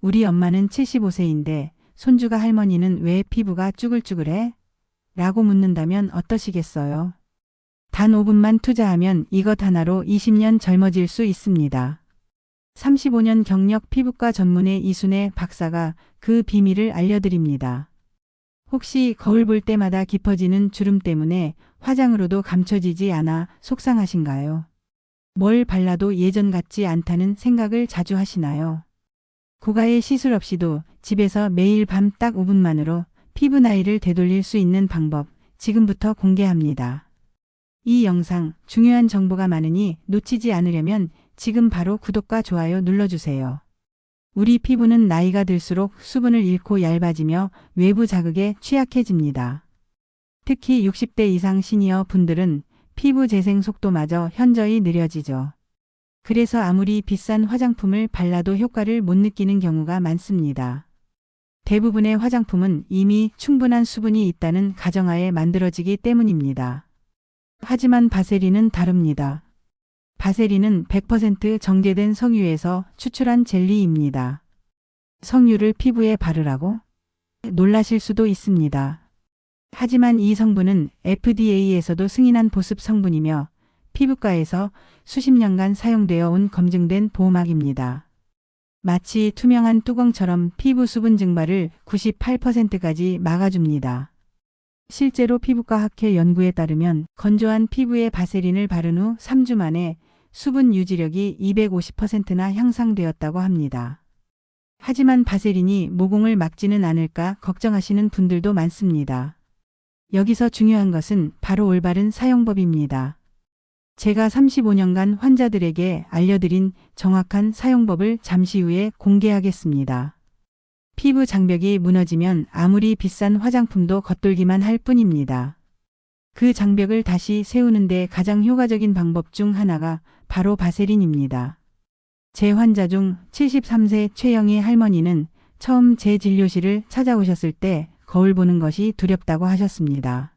우리 엄마는 75세인데 손주가 할머니는 왜 피부가 쭈글쭈글해? 라고 묻는다면 어떠시겠어요? 단 5분만 투자하면 이것 하나로 20년 젊어질 수 있습니다. 35년 경력 피부과 전문의 이순애 박사가 그 비밀을 알려드립니다. 혹시 거울 볼 때마다 깊어지는 주름 때문에 화장으로도 감춰지지 않아 속상하신가요? 뭘 발라도 예전 같지 않다는 생각을 자주 하시나요? 고가의 시술 없이도 집에서 매일 밤 딱 5분만으로 피부 나이를 되돌릴 수 있는 방법 지금부터 공개합니다. 이 영상 중요한 정보가 많으니 놓치지 않으려면 지금 바로 구독과 좋아요 눌러주세요. 우리 피부는 나이가 들수록 수분을 잃고 얇아지며 외부 자극에 취약해집니다. 특히 60대 이상 시니어 분들은 피부 재생 속도마저 현저히 느려지죠. 그래서 아무리 비싼 화장품을 발라도 효과를 못 느끼는 경우가 많습니다. 대부분의 화장품은 이미 충분한 수분이 있다는 가정하에 만들어지기 때문입니다. 하지만 바세린은 다릅니다. 바세린은 100% 정제된 석유에서 추출한 젤리입니다. 석유를 피부에 바르라고? 놀라실 수도 있습니다. 하지만 이 성분은 FDA에서도 승인한 보습 성분이며 피부과에서 수십 년간 사용되어 온 검증된 보호막입니다. 마치 투명한 뚜껑처럼 피부 수분 증발을 98%까지 막아줍니다. 실제로 피부과 학회 연구에 따르면 건조한 피부에 바세린을 바른 후 3주 만에 수분 유지력이 250%나 향상되었다고 합니다. 하지만 바세린이 모공을 막지는 않을까 걱정하시는 분들도 많습니다. 여기서 중요한 것은 바로 올바른 사용법입니다. 제가 35년간 환자들에게 알려드린 정확한 사용법을 잠시 후에 공개하겠습니다. 피부 장벽이 무너지면 아무리 비싼 화장품도 겉돌기만 할 뿐입니다. 그 장벽을 다시 세우는데 가장 효과적인 방법 중 하나가 바로 바세린입니다. 제 환자 중 73세 최영희 할머니는 처음 제 진료실을 찾아오셨을 때 거울 보는 것이 두렵다고 하셨습니다.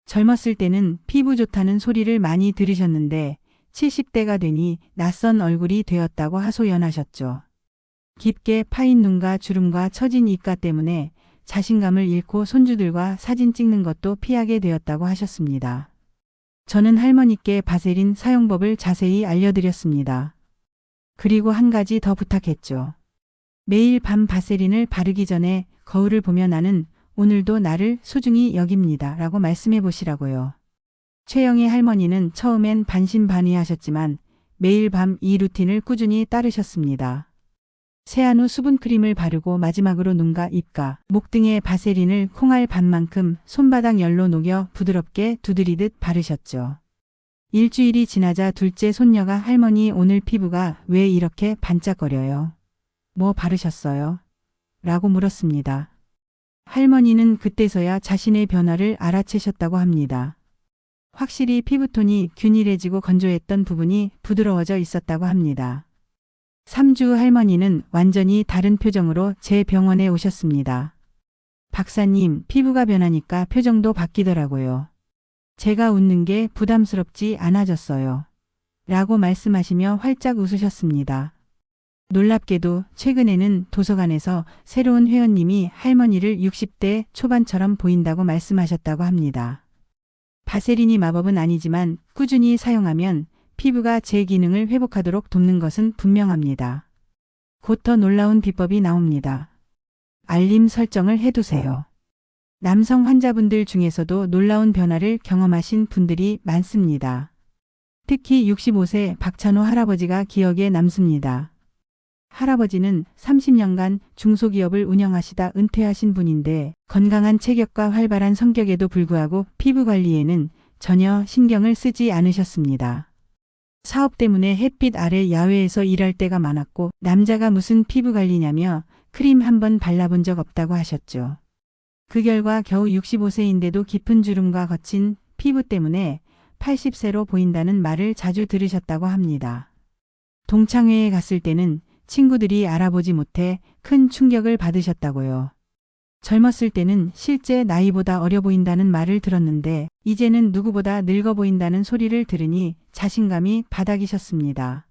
젊었을 때는 피부 좋다는 소리를 많이 들으셨는데 70대가 되니 낯선 얼굴이 되었다고 하소연하셨죠. 깊게 파인 눈과 주름과 처진 입가 때문에 자신감을 잃고 손주들과 사진 찍는 것도 피하게 되었다고 하셨습니다. 저는 할머니께 바세린 사용법을 자세히 알려드렸습니다. 그리고 한 가지 더 부탁했죠. 매일 밤 바세린을 바르기 전에 거울을 보며 나는 오늘도 나를 소중히 여깁니다. 라고 말씀해 보시라고요. 최영희 할머니는 처음엔 반신반의하셨지만 매일 밤 이 루틴을 꾸준히 따르셨습니다. 세안 후 수분크림을 바르고 마지막으로 눈과 입가, 목 등에 바세린을 콩알 반만큼 손바닥 열로 녹여 부드럽게 두드리듯 바르셨죠. 일주일이 지나자 둘째 손녀가 할머니 오늘 피부가 왜 이렇게 반짝거려요? 뭐 바르셨어요? 라고 물었습니다. 할머니는 그때서야 자신의 변화를 알아채셨다고 합니다. 확실히 피부톤이 균일해지고 건조했던 부분이 부드러워져 있었다고 합니다. 3주 후 할머니는 완전히 다른 표정으로 제 병원에 오셨습니다. 박사님, 피부가 변하니까 표정도 바뀌더라고요. 제가 웃는 게 부담스럽지 않아졌어요. 라고 말씀하시며 활짝 웃으셨습니다. 놀랍게도 최근에는 도서관에서 새로운 회원님이 할머니를 60대 초반처럼 보인다고 말씀하셨다고 합니다. 바세린이 마법은 아니지만 꾸준히 사용하면 피부가 제 기능을 회복하도록 돕는 것은 분명합니다. 곧 더 놀라운 비법이 나옵니다. 알림 설정을 해두세요. 남성 환자분들 중에서도 놀라운 변화를 경험하신 분들이 많습니다. 특히 65세 박찬호 할아버지가 기억에 남습니다. 할아버지는 30년간 중소기업을 운영하시다 은퇴하신 분인데 건강한 체격과 활발한 성격에도 불구하고 피부 관리에는 전혀 신경을 쓰지 않으셨습니다. 사업 때문에 햇빛 아래 야외에서 일할 때가 많았고 남자가 무슨 피부 관리냐며 크림 한 번 발라본 적 없다고 하셨죠. 그 결과 겨우 65세인데도 깊은 주름과 거친 피부 때문에 80세로 보인다는 말을 자주 들으셨다고 합니다. 동창회에 갔을 때는 친구들이 알아보지 못해 큰 충격을 받으셨다고요. 젊었을 때는 실제 나이보다 어려 보인다는 말을 들었는데 이제는 누구보다 늙어 보인다는 소리를 들으니 자신감이 바닥이셨습니다.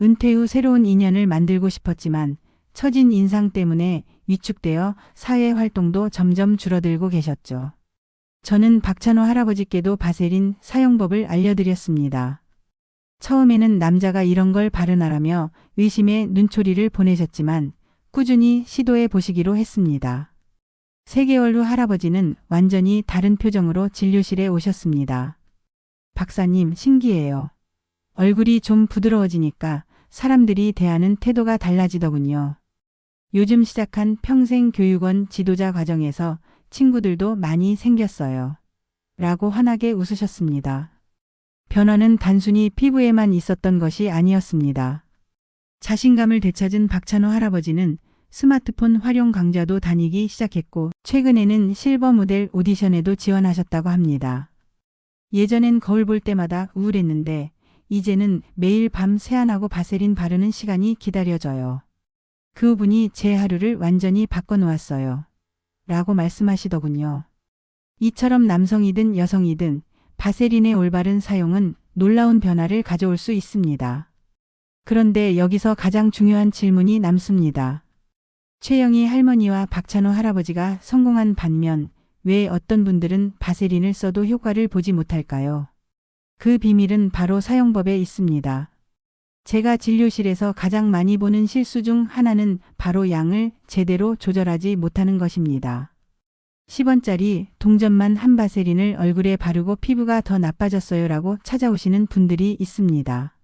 은퇴 후 새로운 인연을 만들고 싶었지만 처진 인상 때문에 위축되어 사회 활동도 점점 줄어들고 계셨죠. 저는 박찬호 할아버지께도 바세린 사용법을 알려드렸습니다. 처음에는 남자가 이런 걸 바르나라며 의심의 눈초리를 보내셨지만 꾸준히 시도해 보시기로 했습니다. 3개월 후 할아버지는 완전히 다른 표정으로 진료실에 오셨습니다. 박사님, 신기해요. 얼굴이 좀 부드러워지니까 사람들이 대하는 태도가 달라지더군요. 요즘 시작한 평생교육원 지도자 과정에서 친구들도 많이 생겼어요. 라고 환하게 웃으셨습니다. 변화는 단순히 피부에만 있었던 것이 아니었습니다. 자신감을 되찾은 박찬호 할아버지는 스마트폰 활용 강좌도 다니기 시작했고 최근에는 실버 모델 오디션에도 지원하셨다고 합니다. 예전엔 거울 볼 때마다 우울했는데 이제는 매일 밤 세안하고 바세린 바르는 시간이 기다려져요. 그분이 제 하루를 완전히 바꿔놓았어요. 라고 말씀하시더군요. 이처럼 남성이든 여성이든 바세린의 올바른 사용은 놀라운 변화를 가져올 수 있습니다. 그런데 여기서 가장 중요한 질문이 남습니다. 최영희 할머니와 박찬호 할아버지가 성공한 반면 왜 어떤 분들은 바세린을 써도 효과를 보지 못할까요? 그 비밀은 바로 사용법에 있습니다. 제가 진료실에서 가장 많이 보는 실수 중 하나는 바로 양을 제대로 조절하지 못하는 것입니다. 10원짜리 동전만 한 바세린을 얼굴에 바르고 피부가 더 나빠졌어요 라고 찾아오시는 분들이 있습니다.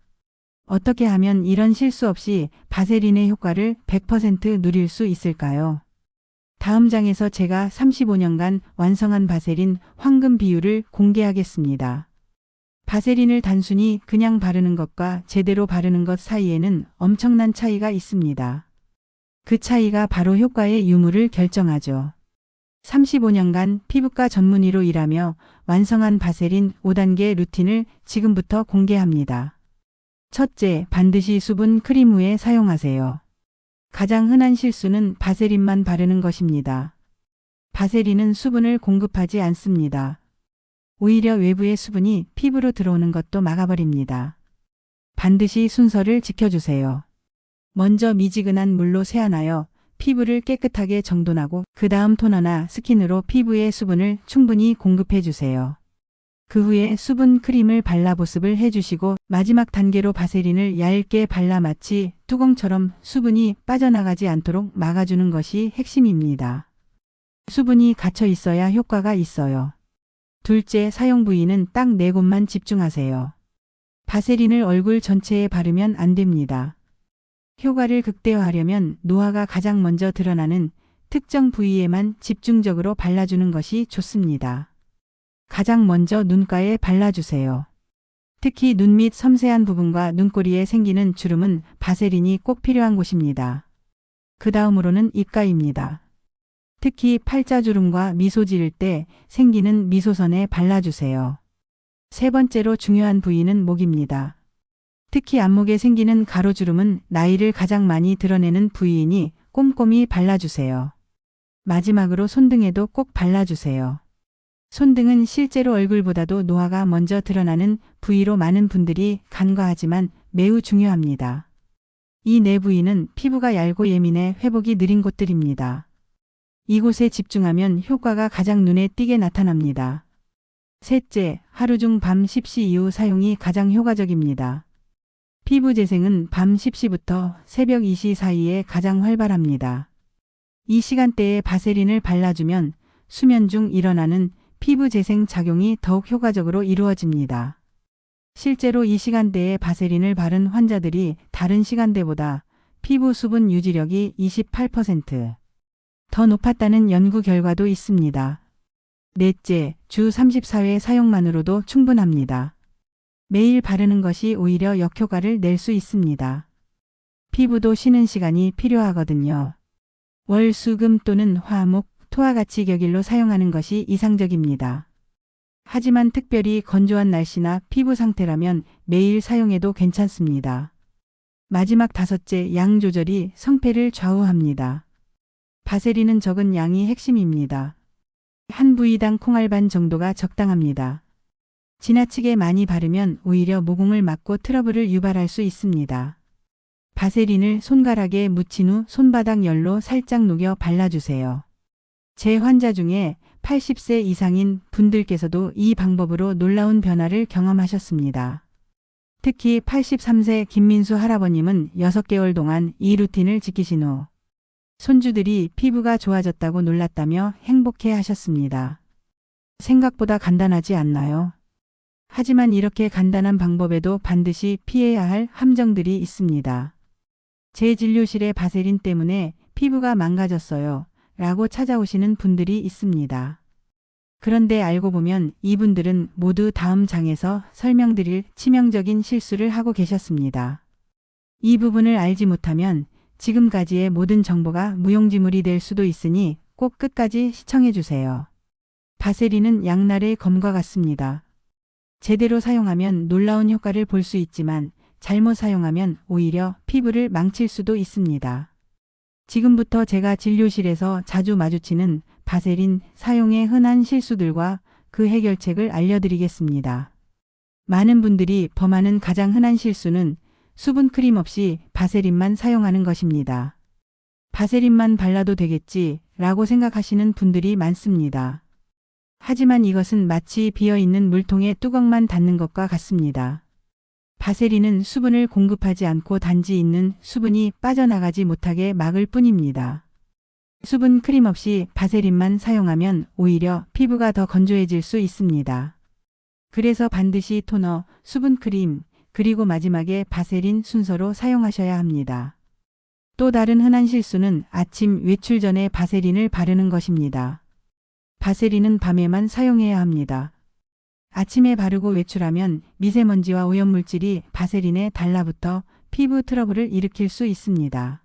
어떻게 하면 이런 실수 없이 바세린의 효과를 100% 누릴 수 있을까요? 다음 장에서 제가 35년간 완성한 바세린 황금 비율을 공개하겠습니다. 바세린을 단순히 그냥 바르는 것과 제대로 바르는 것 사이에는 엄청난 차이가 있습니다. 그 차이가 바로 효과의 유무를 결정하죠. 35년간 피부과 전문의로 일하며 완성한 바세린 5단계 루틴을 지금부터 공개합니다. 첫째, 반드시 수분 크림 후에 사용하세요. 가장 흔한 실수는 바세린만 바르는 것입니다. 바세린은 수분을 공급하지 않습니다. 오히려 외부의 수분이 피부로 들어오는 것도 막아버립니다. 반드시 순서를 지켜주세요. 먼저 미지근한 물로 세안하여 피부를 깨끗하게 정돈하고 그 다음 토너나 스킨으로 피부에 수분을 충분히 공급해 주세요. 그 후에 수분 크림을 발라 보습을 해주시고 마지막 단계로 바세린을 얇게 발라 마치 뚜껑처럼 수분이 빠져나가지 않도록 막아주는 것이 핵심입니다. 수분이 갇혀 있어야 효과가 있어요. 둘째, 사용 부위는 딱 4곳만 집중하세요. 바세린을 얼굴 전체에 바르면 안 됩니다. 효과를 극대화하려면 노화가 가장 먼저 드러나는 특정 부위에만 집중적으로 발라주는 것이 좋습니다. 가장 먼저 눈가에 발라주세요. 특히 눈 밑 섬세한 부분과 눈꼬리에 생기는 주름은 바세린이 꼭 필요한 곳입니다. 그 다음으로는 입가입니다. 특히 팔자주름과 미소 지을 때 생기는 미소선에 발라주세요. 세 번째로 중요한 부위는 목입니다. 특히 안목에 생기는 가로주름은 나이를 가장 많이 드러내는 부위이니 꼼꼼히 발라주세요. 마지막으로 손등에도 꼭 발라주세요. 손등은 실제로 얼굴보다도 노화가 먼저 드러나는 부위로 많은 분들이 간과하지만 매우 중요합니다. 이 네 부위는 피부가 얇고 예민해 회복이 느린 곳들입니다. 이곳에 집중하면 효과가 가장 눈에 띄게 나타납니다. 셋째, 하루 중 밤 10시 이후 사용이 가장 효과적입니다. 피부 재생은 밤 10시부터 새벽 2시 사이에 가장 활발합니다. 이 시간대에 바세린을 발라주면 수면 중 일어나는 피부 재생 작용이 더욱 효과적으로 이루어집니다. 실제로 이 시간대에 바세린을 바른 환자들이 다른 시간대보다 피부 수분 유지력이 28% 더 높았다는 연구 결과도 있습니다. 넷째, 주 34회 사용만으로도 충분합니다. 매일 바르는 것이 오히려 역효과를 낼 수 있습니다. 피부도 쉬는 시간이 필요하거든요. 월, 수, 금 또는 화, 목, 토와 같이 격일로 사용하는 것이 이상적입니다. 하지만 특별히 건조한 날씨나 피부 상태라면 매일 사용해도 괜찮습니다. 마지막 다섯째, 양 조절이 성패를 좌우합니다. 바세린은 적은 양이 핵심입니다. 한 부위당 콩알 반 정도가 적당합니다. 지나치게 많이 바르면 오히려 모공을 막고 트러블을 유발할 수 있습니다. 바세린을 손가락에 묻힌 후 손바닥 열로 살짝 녹여 발라주세요. 제 환자 중에 80세 이상인 분들께서도 이 방법으로 놀라운 변화를 경험하셨습니다. 특히 83세 김민수 할아버님은 6개월 동안 이 루틴을 지키신 후 손주들이 피부가 좋아졌다고 놀랐다며 행복해 하셨습니다. 생각보다 간단하지 않나요? 하지만 이렇게 간단한 방법에도 반드시 피해야 할 함정들이 있습니다. 제 진료실에 바세린 때문에 피부가 망가졌어요 라고 찾아오시는 분들이 있습니다. 그런데 알고 보면 이분들은 모두 다음 장에서 설명드릴 치명적인 실수를 하고 계셨습니다. 이 부분을 알지 못하면 지금까지의 모든 정보가 무용지물이 될 수도 있으니 꼭 끝까지 시청해 주세요. 바세린은 양날의 검과 같습니다. 제대로 사용하면 놀라운 효과를 볼 수 있지만 잘못 사용하면 오히려 피부를 망칠 수도 있습니다. 지금부터 제가 진료실에서 자주 마주치는 바세린 사용의 흔한 실수들과 그 해결책을 알려드리겠습니다. 많은 분들이 범하는 가장 흔한 실수는 수분 크림 없이 바세린만 사용하는 것입니다. 바세린만 발라도 되겠지 라고 생각하시는 분들이 많습니다. 하지만 이것은 마치 비어있는 물통에 뚜껑만 닫는 것과 같습니다. 바세린은 수분을 공급하지 않고 단지 있는 수분이 빠져나가지 못하게 막을 뿐입니다. 수분 크림 없이 바세린만 사용하면 오히려 피부가 더 건조해질 수 있습니다. 그래서 반드시 토너, 수분 크림, 그리고 마지막에 바세린 순서로 사용하셔야 합니다. 또 다른 흔한 실수는 아침 외출 전에 바세린을 바르는 것입니다. 바세린은 밤에만 사용해야 합니다. 아침에 바르고 외출하면 미세먼지와 오염물질이 바세린에 달라붙어 피부 트러블을 일으킬 수 있습니다.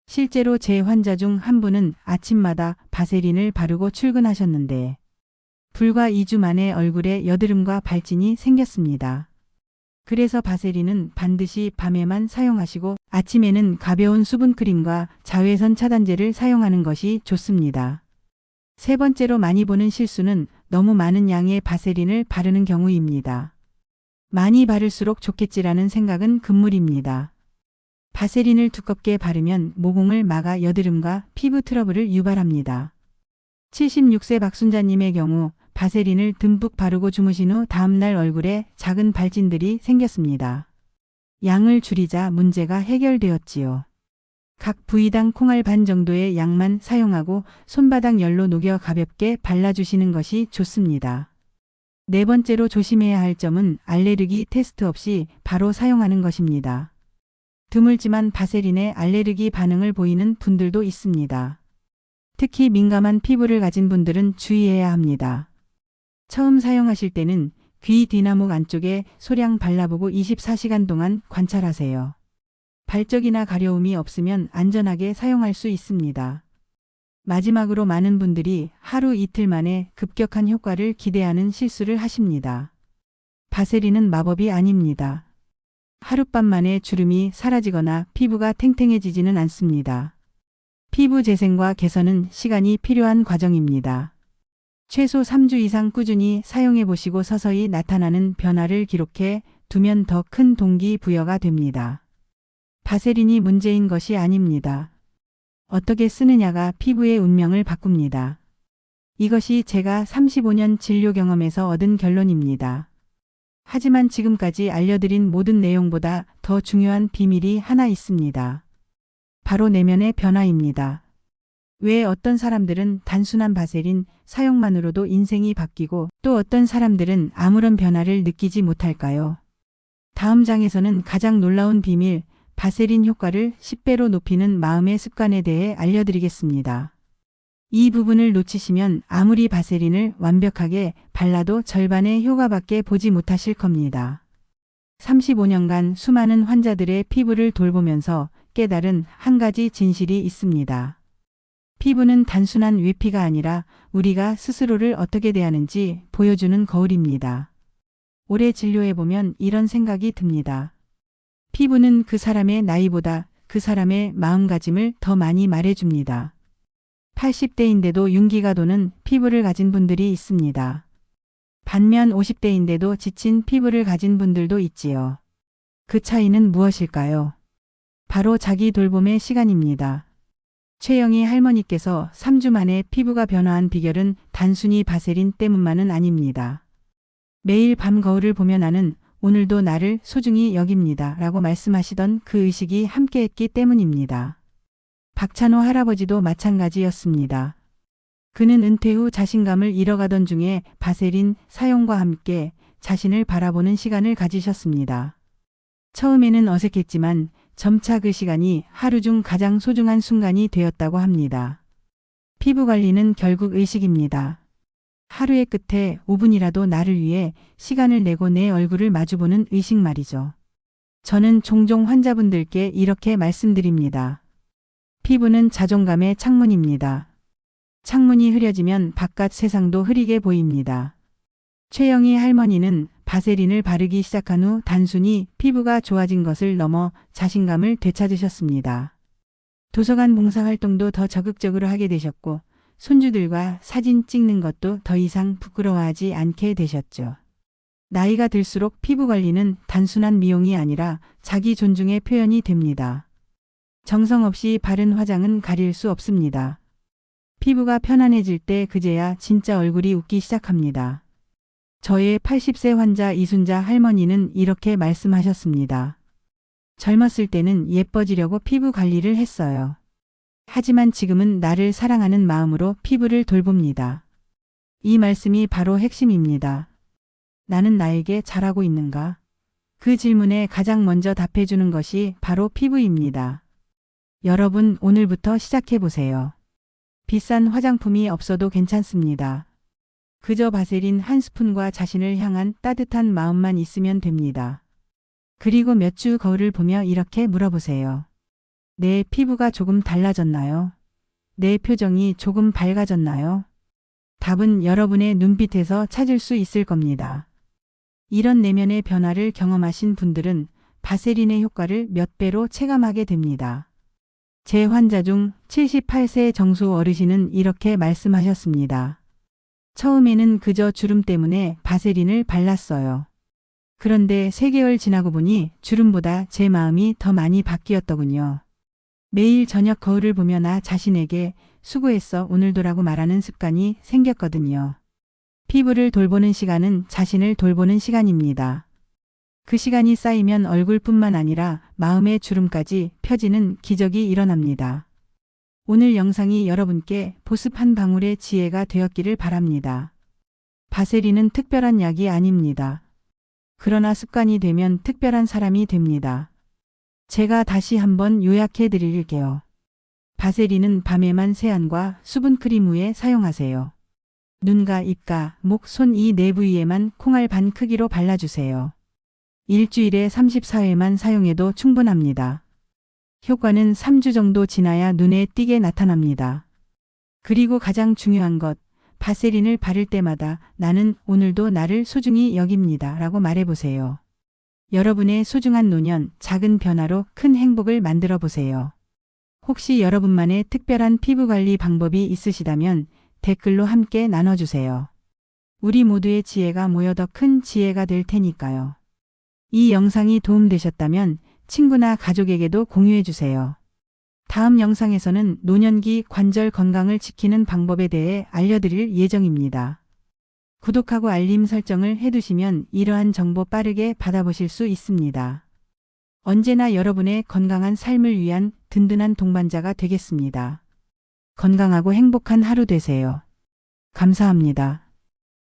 실제로 제 환자 중 한 분은 아침마다 바세린을 바르고 출근하셨는데 불과 2주 만에 얼굴에 여드름과 발진이 생겼습니다. 그래서 바세린은 반드시 밤에만 사용하시고 아침에는 가벼운 수분크림과 자외선 차단제를 사용하는 것이 좋습니다. 세 번째로 많이 보는 실수는 너무 많은 양의 바세린을 바르는 경우입니다. 많이 바를수록 좋겠지라는 생각은 금물입니다. 바세린을 두껍게 바르면 모공을 막아 여드름과 피부 트러블을 유발합니다. 76세 박순자님의 경우 바세린을 듬뿍 바르고 주무신 후 다음날 얼굴에 작은 발진들이 생겼습니다. 양을 줄이자 문제가 해결되었지요. 각 부위당 콩알 반 정도의 양만 사용하고 손바닥 열로 녹여 가볍게 발라주시는 것이 좋습니다. 네 번째로 조심해야 할 점은 알레르기 테스트 없이 바로 사용하는 것입니다. 드물지만 바세린에 알레르기 반응을 보이는 분들도 있습니다. 특히 민감한 피부를 가진 분들은 주의해야 합니다. 처음 사용하실 때는 귀 뒤나목 안쪽에 소량 발라보고 24시간 동안 관찰하세요. 발적이나 가려움이 없으면 안전하게 사용할 수 있습니다. 마지막으로 많은 분들이 하루 이틀 만에 급격한 효과를 기대하는 실수를 하십니다. 바세린은 마법이 아닙니다. 하룻밤 만에 주름이 사라지거나 피부가 탱탱해지지는 않습니다. 피부 재생과 개선은 시간이 필요한 과정입니다. 최소 3주 이상 꾸준히 사용해 보시고 서서히 나타나는 변화를 기록해 두면 더 큰 동기부여가 됩니다. 바세린이 문제인 것이 아닙니다. 어떻게 쓰느냐가 피부의 운명을 바꿉니다. 이것이 제가 35년 진료 경험에서 얻은 결론입니다. 하지만 지금까지 알려드린 모든 내용보다 더 중요한 비밀이 하나 있습니다. 바로 내면의 변화입니다. 왜 어떤 사람들은 단순한 바세린 사용만으로도 인생이 바뀌고 또 어떤 사람들은 아무런 변화를 느끼지 못할까요? 다음 장에서는 가장 놀라운 비밀, 바세린 효과를 10배로 높이는 마음의 습관에 대해 알려드리겠습니다. 이 부분을 놓치시면 아무리 바세린을 완벽하게 발라도 절반의 효과밖에 보지 못하실 겁니다. 35년간 수많은 환자들의 피부를 돌보면서 깨달은 한 가지 진실이 있습니다. 피부는 단순한 외피가 아니라 우리가 스스로를 어떻게 대하는지 보여주는 거울입니다. 오래 진료해보면 이런 생각이 듭니다. 피부는 그 사람의 나이보다 그 사람의 마음가짐을 더 많이 말해줍니다. 80대인데도 윤기가 도는 피부를 가진 분들이 있습니다. 반면 50대인데도 지친 피부를 가진 분들도 있지요. 그 차이는 무엇일까요? 바로 자기 돌봄의 시간입니다. 최영희 할머니께서 3주 만에 피부가 변화한 비결은 단순히 바세린 때문만은 아닙니다. 매일 밤 거울을 보며 나는 오늘도 나를 소중히 여깁니다 라고 말씀하시던 그 의식이 함께했기 때문입니다. 박찬호 할아버지도 마찬가지였습니다. 그는 은퇴 후 자신감을 잃어가던 중에 바세린 사용과 함께 자신을 바라보는 시간을 가지셨습니다. 처음에는 어색했지만 점차 그 시간이 하루 중 가장 소중한 순간이 되었다고 합니다. 피부 관리는 결국 의식입니다. 하루의 끝에 5분이라도 나를 위해 시간을 내고 내 얼굴을 마주보는 의식 말이죠. 저는 종종 환자분들께 이렇게 말씀드립니다. 피부는 자존감의 창문입니다. 창문이 흐려지면 바깥 세상도 흐리게 보입니다. 최영희 할머니는 바세린을 바르기 시작한 후 단순히 피부가 좋아진 것을 넘어 자신감을 되찾으셨습니다. 도서관 봉사활동도 더 적극적으로 하게 되셨고 손주들과 사진 찍는 것도 더 이상 부끄러워하지 않게 되셨죠. 나이가 들수록 피부 관리는 단순한 미용이 아니라 자기 존중의 표현이 됩니다. 정성 없이 바른 화장은 가릴 수 없습니다. 피부가 편안해질 때 그제야 진짜 얼굴이 웃기 시작합니다. 저의 80세 환자 이순자 할머니는 이렇게 말씀하셨습니다. 젊었을 때는 예뻐지려고 피부 관리를 했어요. 하지만 지금은 나를 사랑하는 마음으로 피부를 돌봅니다. 이 말씀이 바로 핵심입니다. 나는 나에게 잘하고 있는가? 그 질문에 가장 먼저 답해주는 것이 바로 피부입니다. 여러분, 오늘부터 시작해보세요. 비싼 화장품이 없어도 괜찮습니다. 그저 바세린 한 스푼과 자신을 향한 따뜻한 마음만 있으면 됩니다. 그리고 몇 주 거울을 보며 이렇게 물어보세요. 내 피부가 조금 달라졌나요? 내 표정이 조금 밝아졌나요? 답은 여러분의 눈빛에서 찾을 수 있을 겁니다. 이런 내면의 변화를 경험하신 분들은 바세린의 효과를 몇 배로 체감하게 됩니다. 제 환자 중 78세 정수 어르신은 이렇게 말씀하셨습니다. 처음에는 그저 주름 때문에 바세린을 발랐어요. 그런데 3개월 지나고 보니 주름보다 제 마음이 더 많이 바뀌었더군요. 매일 저녁 거울을 보며 나 자신에게 수고했어 오늘도라고 말하는 습관이 생겼거든요. 피부를 돌보는 시간은 자신을 돌보는 시간입니다. 그 시간이 쌓이면 얼굴뿐만 아니라 마음의 주름까지 펴지는 기적이 일어납니다. 오늘 영상이 여러분께 보습 한 방울의 지혜가 되었기를 바랍니다. 바세린은 특별한 약이 아닙니다. 그러나 습관이 되면 특별한 사람이 됩니다. 제가 다시 한번 요약해 드릴게요. 바세린은 밤에만 세안과 수분 크림 후에 사용하세요. 눈과 입가, 목, 손 이 네 부위에만 콩알 반 크기로 발라주세요. 일주일에 34회만 사용해도 충분합니다. 효과는 3주 정도 지나야 눈에 띄게 나타납니다. 그리고 가장 중요한 것, 바세린을 바를 때마다 나는 오늘도 나를 소중히 여깁니다 라고 말해보세요. 여러분의 소중한 노년, 작은 변화로 큰 행복을 만들어 보세요. 혹시 여러분만의 특별한 피부관리 방법이 있으시다면 댓글로 함께 나눠주세요. 우리 모두의 지혜가 모여 더 큰 지혜가 될 테니까요. 이 영상이 도움되셨다면 친구나 가족에게도 공유해주세요. 다음 영상에서는 노년기 관절 건강을 지키는 방법에 대해 알려드릴 예정입니다. 구독하고 알림 설정을 해두시면 이러한 정보 빠르게 받아보실 수 있습니다. 언제나 여러분의 건강한 삶을 위한 든든한 동반자가 되겠습니다. 건강하고 행복한 하루 되세요. 감사합니다.